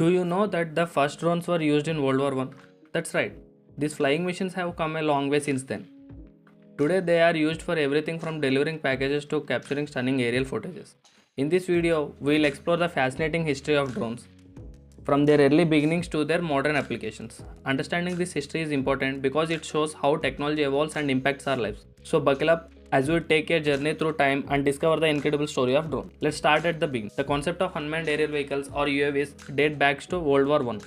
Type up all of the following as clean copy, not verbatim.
Do you know that the first drones were used in World War I? That's right. These flying machines have come a long way since then. Today they are used for everything from delivering packages to capturing stunning aerial footages. In this video, we'll explore the fascinating history of drones, from their early beginnings to their modern applications. Understanding this history is important because it shows how technology evolves and impacts our lives. So buckle up as we take a journey through time and discover the incredible story of drone. Let's start at the beginning. The concept of unmanned aerial vehicles or UAVs date back to World War I.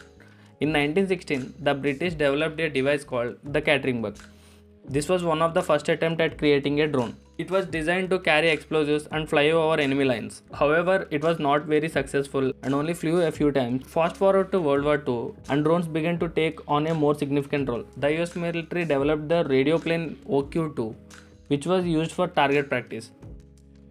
In 1916, the British developed a device called the Kettering bug. This was one of the first attempts at creating a drone. It was designed to carry explosives and fly over enemy lines. However, it was not very successful and only flew a few times. Fast forward to World War II, and drones began to take on a more significant role. The US military developed the Radioplane OQ-2, which was used for target practice.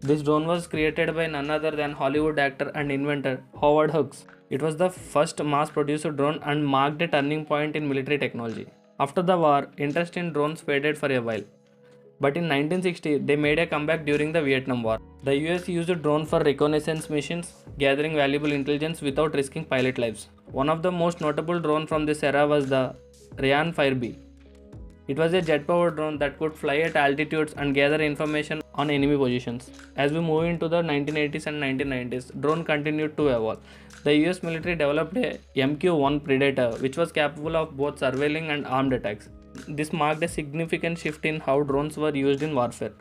This drone was created by none other than Hollywood actor and inventor Howard Hughes. It was the first mass-produced drone and marked a turning point in military technology. After the war, interest in drones faded for a while. But in 1960, they made a comeback during the Vietnam War. The US used a drone for reconnaissance missions, gathering valuable intelligence without risking pilot lives. One of the most notable drones from this era was the WWII. It was a jet-powered drone that could fly at altitudes and gather information on enemy positions. As we move into the 1980s and 1990s, drone continued to evolve. The US military developed a MQ-1 Predator, which was capable of both surveilling and armed attacks. This marked a significant shift in how drones were used in warfare.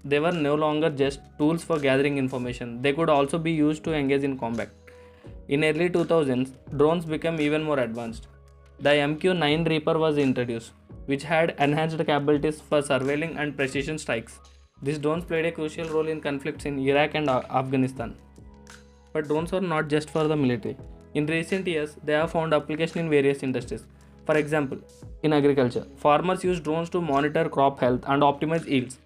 They were no longer just tools for gathering information, they could also be used to engage in combat. In early 2000s, drones became even more advanced. The MQ-9 Reaper was introduced, which had enhanced capabilities for surveilling and precision strikes. These drones played a crucial role in conflicts in Iraq and Afghanistan. But drones are not just for the military. In recent years, they have found application in various industries. For example, in agriculture, farmers use drones to monitor crop health and optimize yields.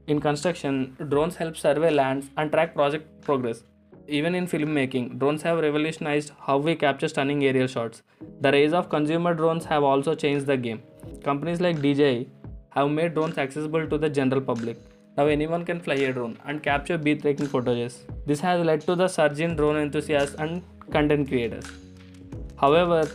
In construction, drones help survey lands and track project progress. Even in filmmaking, drones have revolutionized how we capture stunning aerial shots. The rise of consumer drones have also changed the game. Companies like DJI have made drones accessible to the general public. Now anyone can fly a drone and capture breathtaking footages. This has led to the surge in drone enthusiasts and content creators. However,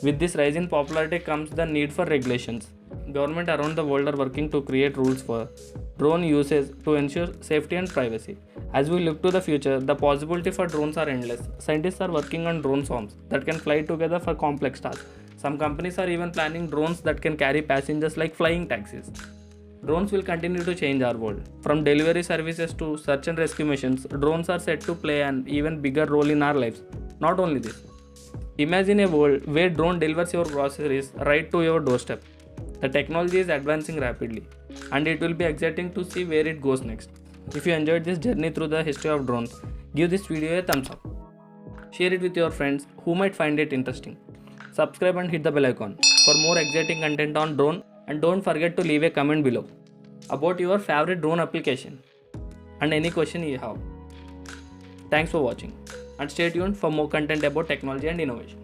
with this rise in popularity comes the need for regulations. Governments around the world are working to create rules for drone usage to ensure safety and privacy. As we look to the future, the possibility for drones are endless. Scientists are working on drone swarms that can fly together for complex tasks. Some companies are even planning drones that can carry passengers like flying taxis. Drones will continue to change our world. From delivery services to search and rescue missions, drones are set to play an even bigger role in our lives. Not only this, imagine a world where drone delivers your groceries right to your doorstep. The technology is advancing rapidly, and it will be exciting to see where it goes next. If you enjoyed this journey through the history of drones, give this video a thumbs up. Share it with your friends who might find it interesting. Subscribe and hit the bell icon for more exciting content on drone, and don't forget to leave a comment below about your favorite drone application and any question you have. Thanks for watching, and stay tuned for more content about technology and innovation.